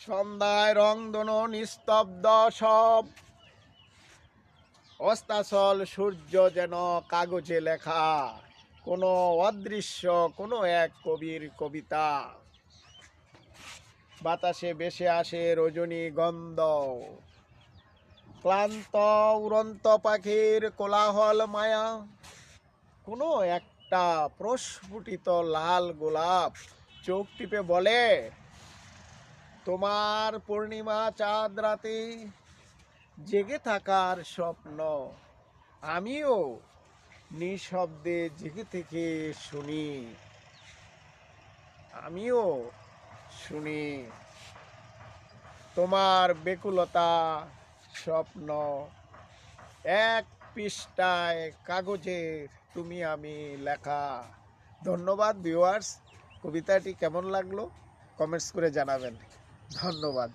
সন্ধ্যায় রংধনু নিস্তব্ধ সব, অস্তাচল সূর্য যেন কাগজে লেখা কোনো অদৃশ্য কোনো এক কবির কবিতা। বাতাসে ভেসে আসে রজনী গন্ধ, ক্লান্ত উড়ন্ত পাখির কোলাহল মায়া। কোনো একটা প্রস্ফুটিত লাল গোলাপ চোখ টিপে বলে, তোমার পূর্ণিমা চাঁদ রাতে জেগে থাকার স্বপ্ন আমিও নিঃশব্দে জেগে থেকে শুনি, আমিও শুনি। তোমার বেকুলতা স্বপ্ন এক পৃষ্ঠায় কাগজে তুমি আমি লেখা। ধন্যবাদ ভিউয়ার্স, কবিতাটি কেমন লাগলো কমেন্টস করে জানাবেন। ধন্যবাদ।